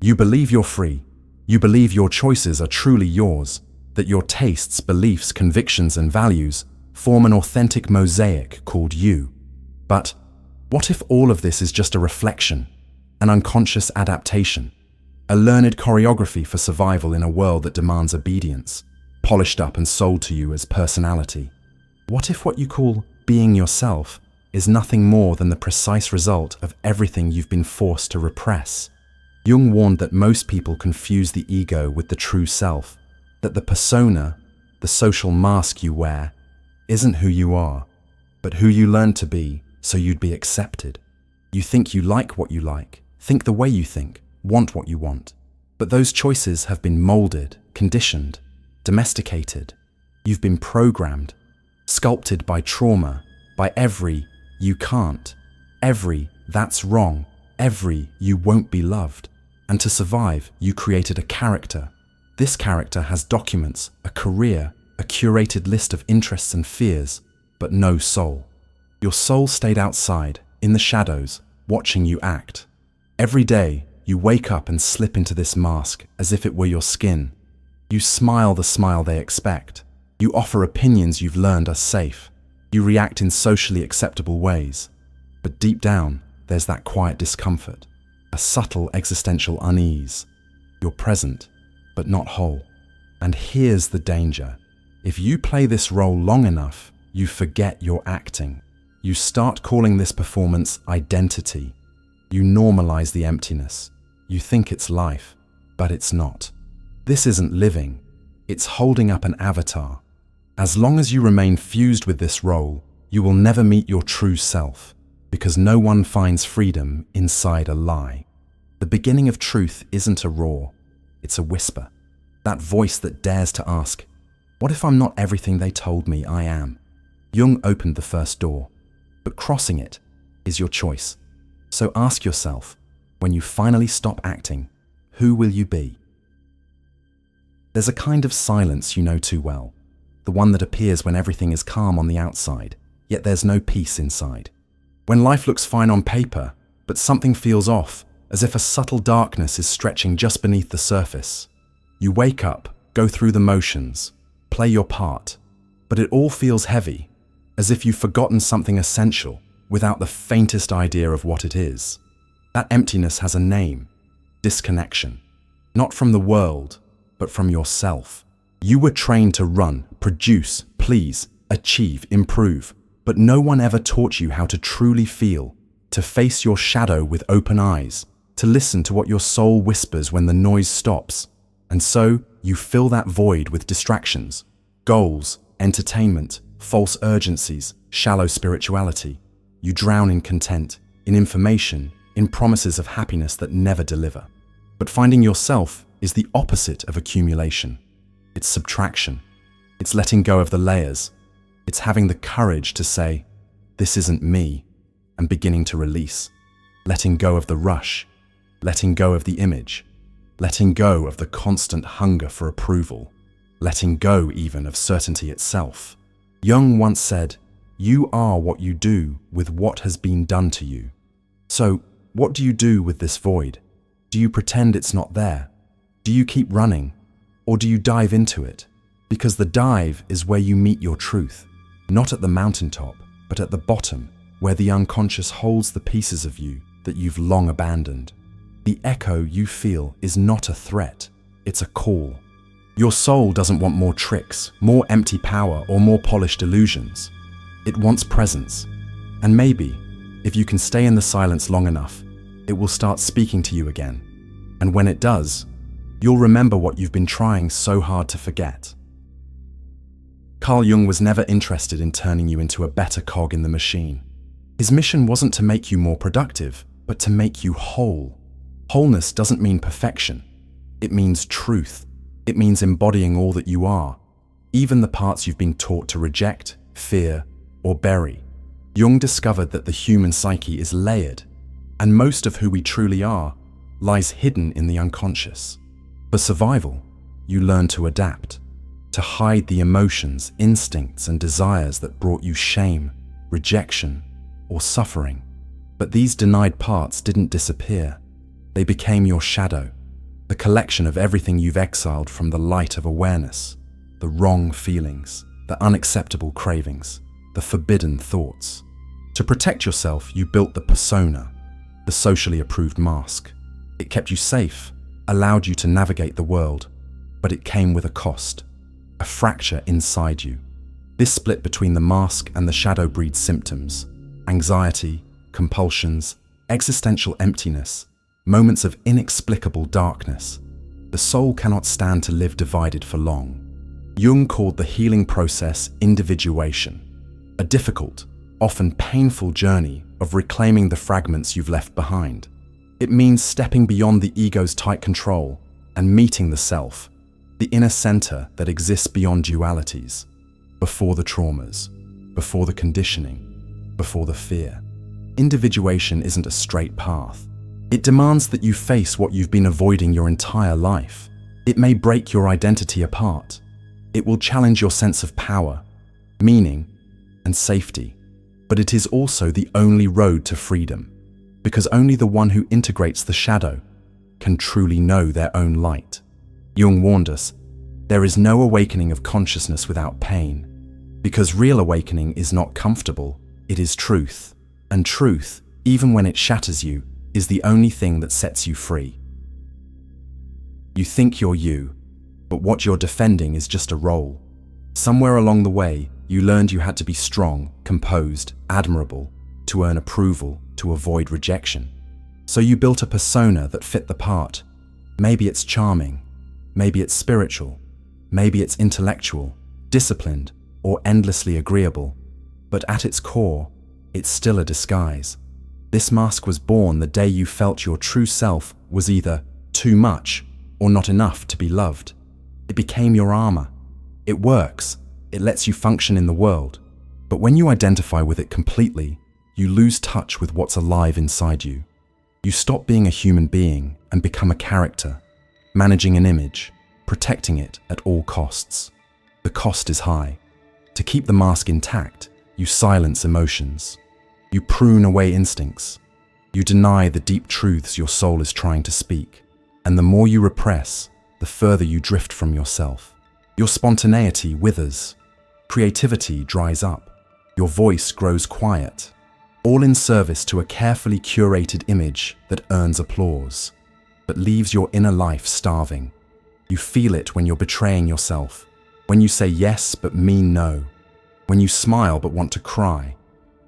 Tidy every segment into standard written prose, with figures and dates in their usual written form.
You believe you're free. You believe your choices are truly yours, that your tastes, beliefs, convictions, and values form an authentic mosaic called you. But what if all of this is just a reflection, an unconscious adaptation, a learned choreography for survival in a world that demands obedience, polished up and sold to you as personality? What if what you call being yourself is nothing more than the precise result of everything you've been forced to repress? Jung warned that most people confuse the ego with the true self, that the persona, the social mask you wear, isn't who you are, but who you learned to be so you'd be accepted. You think you like what you like, think the way you think, want what you want. But those choices have been molded, conditioned, domesticated. You've been programmed, sculpted by trauma, by every "you can't," every "that's wrong," every "you won't be loved." And to survive, you created a character. This character has documents, a career, a curated list of interests and fears, but no soul. Your soul stayed outside, in the shadows, watching you act. Every day, you wake up and slip into this mask as if it were your skin. You smile the smile they expect. You offer opinions you've learned are safe. You react in socially acceptable ways. But deep down, there's that quiet discomfort, a subtle existential unease. You're present, but not whole. And here's the danger. If you play this role long enough, you forget you're acting. You start calling this performance identity. You normalize the emptiness. You think it's life, but it's not. This isn't living. It's holding up an avatar. As long as you remain fused with this role, you will never meet your true self, because no one finds freedom inside a lie. The beginning of truth isn't a roar, it's a whisper. That voice that dares to ask, what if I'm not everything they told me I am? Jung opened the first door, but crossing it is your choice. So ask yourself, when you finally stop acting, who will you be? There's a kind of silence you know too well, the one that appears when everything is calm on the outside, yet there's no peace inside. When life looks fine on paper, but something feels off, as if a subtle darkness is stretching just beneath the surface. You wake up, go through the motions, play your part, but it all feels heavy, as if you've forgotten something essential without the faintest idea of what it is. That emptiness has a name: disconnection. Not from the world, but from yourself. You were trained to run, produce, please, achieve, improve, but no one ever taught you how to truly feel, to face your shadow with open eyes, to listen to what your soul whispers when the noise stops. And so, you fill that void with distractions, goals, entertainment, false urgencies, shallow spirituality. You drown in content, in information, in promises of happiness that never deliver. But finding yourself is the opposite of accumulation. It's subtraction. It's letting go of the layers. It's having the courage to say, this isn't me, and beginning to release. Letting go of the rush, letting go of the image, letting go of the constant hunger for approval, letting go even of certainty itself. Jung once said, you are what you do with what has been done to you. So, what do you do with this void? Do you pretend it's not there? Do you keep running? Or do you dive into it? Because the dive is where you meet your truth, not at the mountaintop, but at the bottom, where the unconscious holds the pieces of you that you've long abandoned. The echo you feel is not a threat, it's a call. Your soul doesn't want more tricks, more empty power, or more polished illusions. It wants presence. And maybe, if you can stay in the silence long enough, it will start speaking to you again. And when it does, you'll remember what you've been trying so hard to forget. Carl Jung was never interested in turning you into a better cog in the machine. His mission wasn't to make you more productive, but to make you whole. Wholeness doesn't mean perfection. It means truth. It means embodying all that you are, even the parts you've been taught to reject, fear, or bury. Jung discovered that the human psyche is layered, and most of who we truly are lies hidden in the unconscious. For survival, you learn to adapt, to hide the emotions, instincts, and desires that brought you shame, rejection, or suffering. But these denied parts didn't disappear. They became your shadow, the collection of everything you've exiled from the light of awareness, the wrong feelings, the unacceptable cravings, the forbidden thoughts. To protect yourself, you built the persona, the socially approved mask. It kept you safe, allowed you to navigate the world, but it came with a cost, a fracture inside you. This split between the mask and the shadow breeds symptoms, anxiety, compulsions, existential emptiness, moments of inexplicable darkness. The soul cannot stand to live divided for long. Jung called the healing process individuation, a difficult, often painful journey of reclaiming the fragments you've left behind. It means stepping beyond the ego's tight control and meeting the self, the inner center that exists beyond dualities, before the traumas, before the conditioning, before the fear. Individuation isn't a straight path. It demands that you face what you've been avoiding your entire life. It may break your identity apart. It will challenge your sense of power, meaning, and safety. But it is also the only road to freedom, because only the one who integrates the shadow can truly know their own light. Jung warned us, there is no awakening of consciousness without pain, because real awakening is not comfortable, it is truth. And truth, even when it shatters you, is the only thing that sets you free. You think you're you, but what you're defending is just a role. Somewhere along the way, you learned you had to be strong, composed, admirable, to earn approval, to avoid rejection. So you built a persona that fit the part. Maybe it's charming, maybe it's spiritual, maybe it's intellectual, disciplined, or endlessly agreeable. But at its core, it's still a disguise. This mask was born the day you felt your true self was either too much or not enough to be loved. It became your armor. It works. It lets you function in the world. But when you identify with it completely, you lose touch with what's alive inside you. You stop being a human being and become a character, managing an image, protecting it at all costs. The cost is high. To keep the mask intact, you silence emotions. You prune away instincts. You deny the deep truths your soul is trying to speak. And the more you repress, the further you drift from yourself. Your spontaneity withers. Creativity dries up. Your voice grows quiet. All in service to a carefully curated image that earns applause, but leaves your inner life starving. You feel it when you're betraying yourself, when you say yes but mean no, when you smile but want to cry,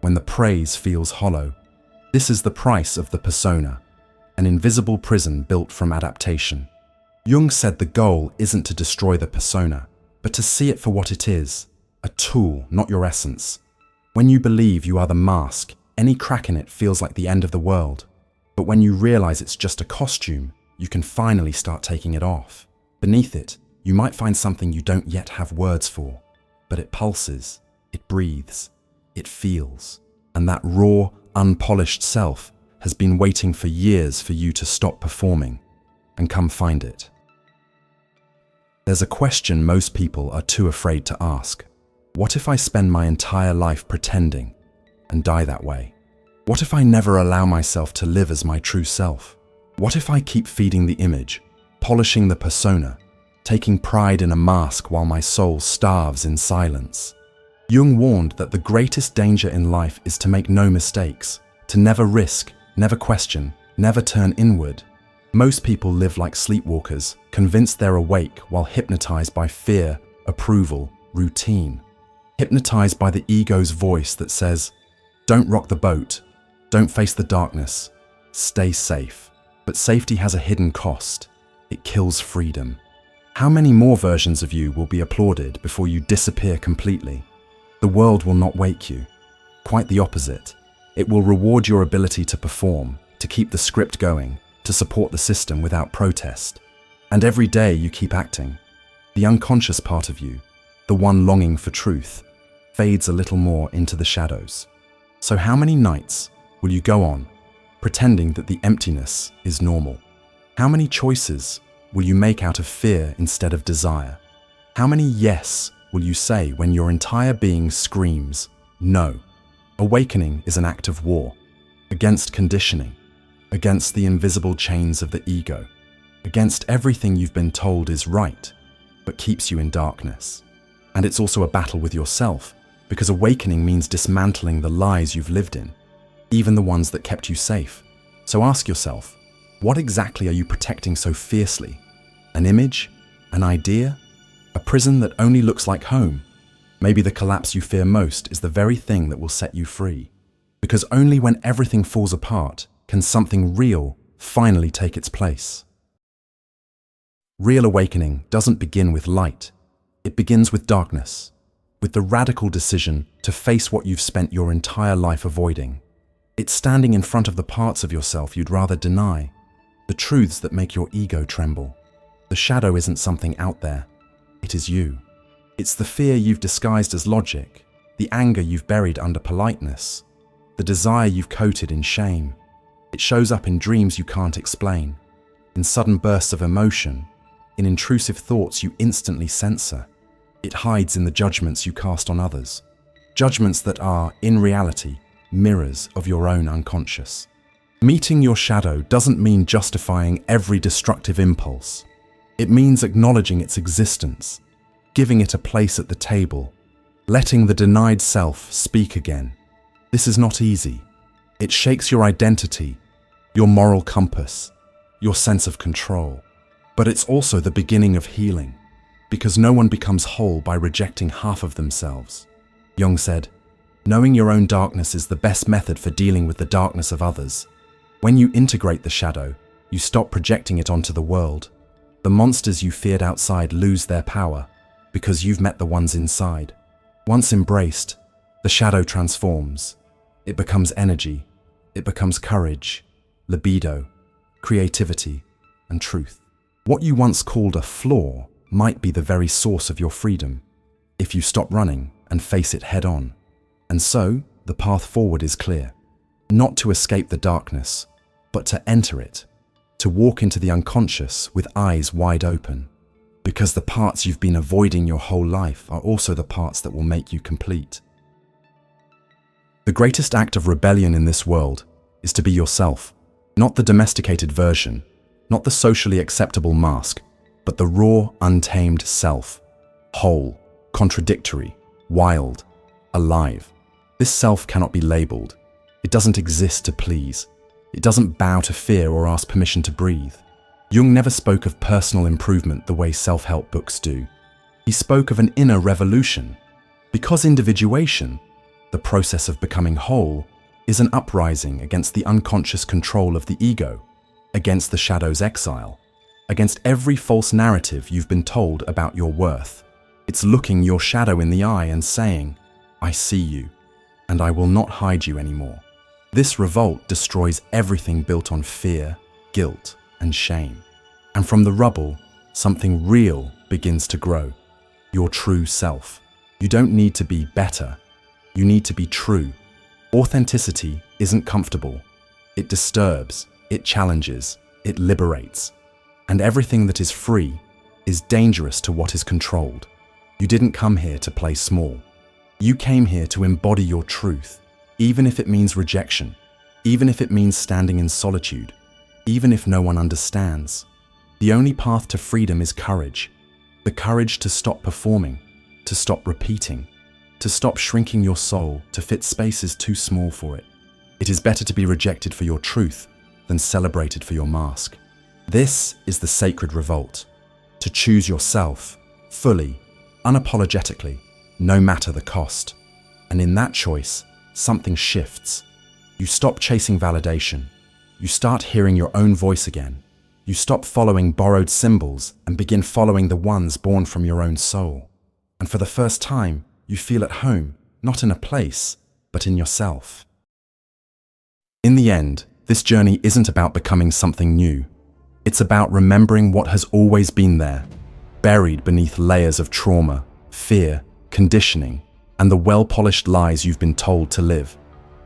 when the praise feels hollow. This is the price of the persona, an invisible prison built from adaptation. Jung said the goal isn't to destroy the persona, but to see it for what it is, a tool, not your essence. When you believe you are the mask, any crack in it feels like the end of the world. But when you realize it's just a costume, you can finally start taking it off. Beneath it, you might find something you don't yet have words for, but it pulses, it breathes, it feels. And that raw, unpolished self has been waiting for years for you to stop performing and come find it. There's a question most people are too afraid to ask. What if I spend my entire life pretending and die that way? What if I never allow myself to live as my true self? What if I keep feeding the image, polishing the persona, taking pride in a mask while my soul starves in silence? Jung warned that the greatest danger in life is to make no mistakes, to never risk, never question, never turn inward. Most people live like sleepwalkers, convinced they're awake while hypnotized by fear, approval, routine. Hypnotized by the ego's voice that says, don't rock the boat, don't face the darkness, stay safe. But safety has a hidden cost. It kills freedom. How many more versions of you will be applauded before you disappear completely? The world will not wake you. Quite the opposite. It will reward your ability to perform, to keep the script going, to support the system without protest. And every day you keep acting. The unconscious part of you, the one longing for truth, fades a little more into the shadows. So how many nights will you go on, pretending that the emptiness is normal? How many choices will you make out of fear instead of desire? How many yes will you say when your entire being screams, no? Awakening is an act of war, against conditioning, against the invisible chains of the ego. against everything you've been told is right, but keeps you in darkness. And it's also a battle with yourself, because awakening means dismantling the lies you've lived in, even the ones that kept you safe. So ask yourself, what exactly are you protecting so fiercely? An image? An idea? A prison that only looks like home? Maybe the collapse you fear most is the very thing that will set you free. Because only when everything falls apart can something real finally take its place. Real awakening doesn't begin with light. It begins with darkness, with the radical decision to face what you've spent your entire life avoiding. It's standing in front of the parts of yourself you'd rather deny, the truths that make your ego tremble. The shadow isn't something out there. It is you. It's the fear you've disguised as logic, the anger you've buried under politeness, the desire you've coated in shame. It shows up in dreams you can't explain, in sudden bursts of emotion, in intrusive thoughts you instantly censor. It hides in the judgments you cast on others, judgments that are, in reality, mirrors of your own unconscious. Meeting your shadow doesn't mean justifying every destructive impulse. It means acknowledging its existence, giving it a place at the table, letting the denied self speak again. This is not easy. It shakes your identity, your moral compass, your sense of control. But it's also the beginning of healing, because no one becomes whole by rejecting half of themselves. Jung said, "Knowing your own darkness is the best method for dealing with the darkness of others. When you integrate the shadow, you stop projecting it onto the world. The monsters you feared outside lose their power, because you've met the ones inside. Once embraced, the shadow transforms. It becomes energy. It becomes courage, libido, creativity, and truth. What you once called a flaw might be the very source of your freedom, if you stop running and face it head on. And so, the path forward is clear. Not to escape the darkness, but to enter it, to walk into the unconscious with eyes wide open. Because the parts you've been avoiding your whole life are also the parts that will make you complete. The greatest act of rebellion in this world is to be yourself, not the domesticated version, not the socially acceptable mask, but the raw, untamed self, whole, contradictory, wild, alive. This self cannot be labeled. It doesn't exist to please. It doesn't bow to fear or ask permission to breathe. Jung never spoke of personal improvement the way self-help books do. He spoke of an inner revolution, because individuation, the process of becoming whole, is an uprising against the unconscious control of the ego, against the shadow's exile, against every false narrative you've been told about your worth. It's looking your shadow in the eye and saying, "I see you, and I will not hide you anymore." This revolt destroys everything built on fear, guilt, and shame. And from the rubble, something real begins to grow. Your true self. You don't need to be better. You need to be true. Authenticity isn't comfortable. It disturbs. It challenges, it liberates. And everything that is free is dangerous to what is controlled. You didn't come here to play small. You came here to embody your truth, even if it means rejection, even if it means standing in solitude, even if no one understands. The only path to freedom is courage. The courage to stop performing, to stop repeating, to stop shrinking your soul to fit spaces too small for it. It is better to be rejected for your truth than celebrated for your mask. This is the sacred revolt, to choose yourself, fully, unapologetically, no matter the cost. And in that choice, something shifts. You stop chasing validation. You start hearing your own voice again. You stop following borrowed symbols and begin following the ones born from your own soul. And for the first time, you feel at home, not in a place, but in yourself. In the end, this journey isn't about becoming something new. It's about remembering what has always been there, buried beneath layers of trauma, fear, conditioning, and the well-polished lies you've been told to live.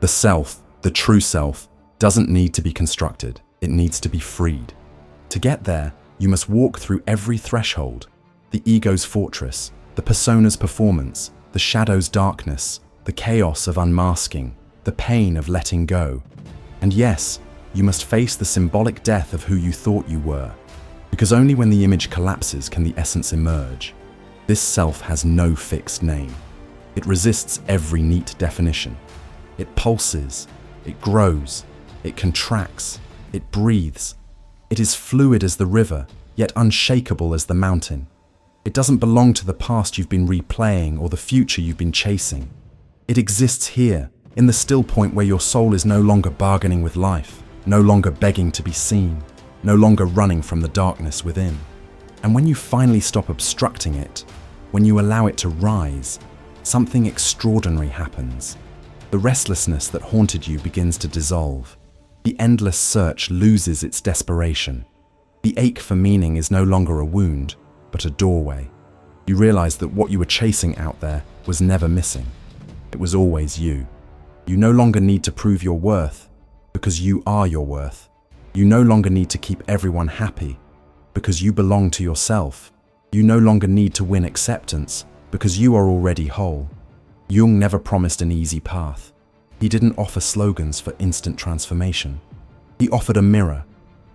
The self, the true self, doesn't need to be constructed. It needs to be freed. To get there, you must walk through every threshold, the ego's fortress, the persona's performance, the shadow's darkness, the chaos of unmasking, the pain of letting go. And yes, you must face the symbolic death of who you thought you were. Because only when the image collapses can the essence emerge. This self has no fixed name. It resists every neat definition. It pulses, it grows, it contracts, it breathes. It is fluid as the river, yet unshakable as the mountain. It doesn't belong to the past you've been replaying or the future you've been chasing. It exists here, in the still point where your soul is no longer bargaining with life, no longer begging to be seen, no longer running from the darkness within. And when you finally stop obstructing it, when you allow it to rise, something extraordinary happens. The restlessness that haunted you begins to dissolve. The endless search loses its desperation. The ache for meaning is no longer a wound, but a doorway. You realize that what you were chasing out there was never missing. It was always you. You no longer need to prove your worth, because you are your worth. You no longer need to keep everyone happy, because you belong to yourself. You no longer need to win acceptance, because you are already whole. Jung never promised an easy path. He didn't offer slogans for instant transformation. He offered a mirror,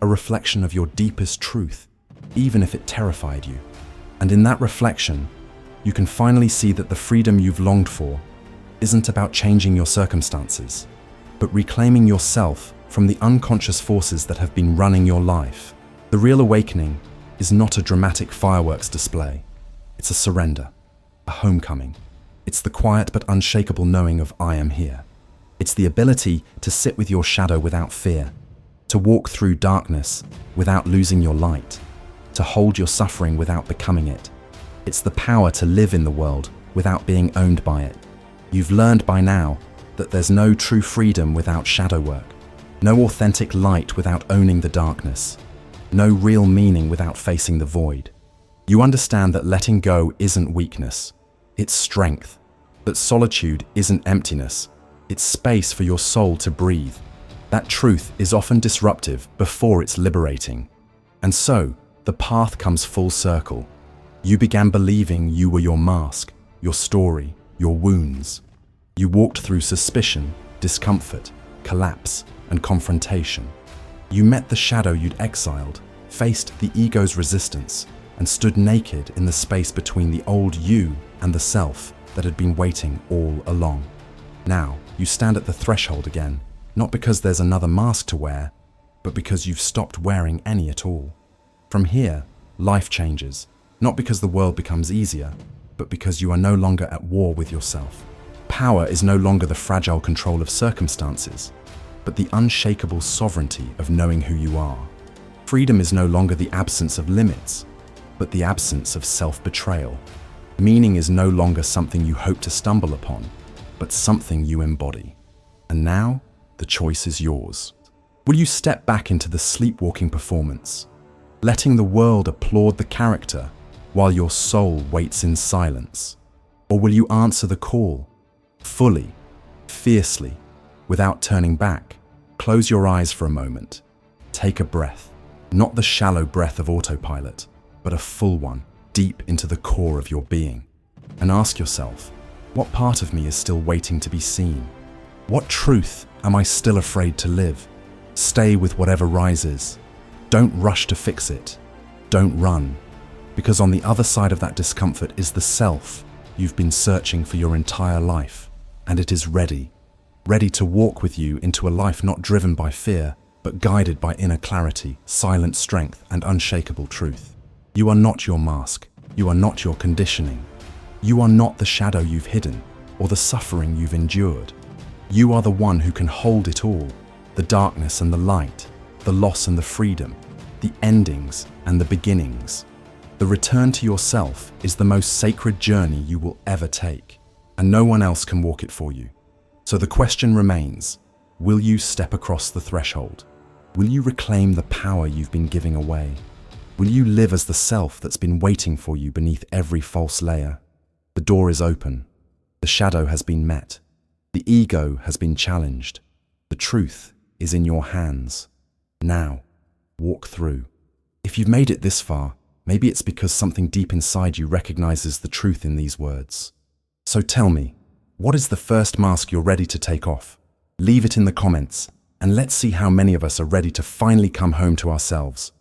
a reflection of your deepest truth, even if it terrified you. And in that reflection, you can finally see that the freedom you've longed for isn't about changing your circumstances, but reclaiming yourself from the unconscious forces that have been running your life. The real awakening is not a dramatic fireworks display. It's a surrender, a homecoming. It's the quiet but unshakable knowing of I am here. It's the ability to sit with your shadow without fear, to walk through darkness without losing your light, to hold your suffering without becoming it. It's the power to live in the world without being owned by it. You've learned by now that there's no true freedom without shadow work, no authentic light without owning the darkness, no real meaning without facing the void. You understand that letting go isn't weakness, it's strength, that solitude isn't emptiness, it's space for your soul to breathe. That truth is often disruptive before it's liberating. And so, the path comes full circle. You began believing you were your mask, your story, your wounds. You walked through suspicion, discomfort, collapse, and confrontation. You met the shadow you'd exiled, faced the ego's resistance, and stood naked in the space between the old you and the self that had been waiting all along. Now, you stand at the threshold again, not because there's another mask to wear, but because you've stopped wearing any at all. From here, life changes, not because the world becomes easier, but because you are no longer at war with yourself. Power is no longer the fragile control of circumstances, but the unshakable sovereignty of knowing who you are. Freedom is no longer the absence of limits, but the absence of self-betrayal. Meaning is no longer something you hope to stumble upon, but something you embody. And now, the choice is yours. Will you step back into the sleepwalking performance, letting the world applaud the character while your soul waits in silence? Or will you answer the call, fully, fiercely, without turning back? Close your eyes for a moment. Take a breath, not the shallow breath of autopilot, but a full one, deep into the core of your being. And ask yourself, what part of me is still waiting to be seen? What truth am I still afraid to live? Stay with whatever rises. Don't rush to fix it. Don't run. Because on the other side of that discomfort is the self you've been searching for your entire life. And it is ready to walk with you into a life not driven by fear, but guided by inner clarity, silent strength, and unshakable truth. You are not your mask. You are not your conditioning. You are not the shadow you've hidden or the suffering you've endured. You are the one who can hold it all, the darkness and the light, the loss and the freedom, the endings and the beginnings. The return to yourself is the most sacred journey you will ever take, and no one else can walk it for you. So the question remains, will you step across the threshold? Will you reclaim the power you've been giving away? Will you live as the self that's been waiting for you beneath every false layer? The door is open. The shadow has been met. The ego has been challenged. The truth is in your hands. Now, walk through. If you've made it this far, maybe it's because something deep inside you recognizes the truth in these words. So tell me, what is the first mask you're ready to take off? Leave it in the comments, and let's see how many of us are ready to finally come home to ourselves.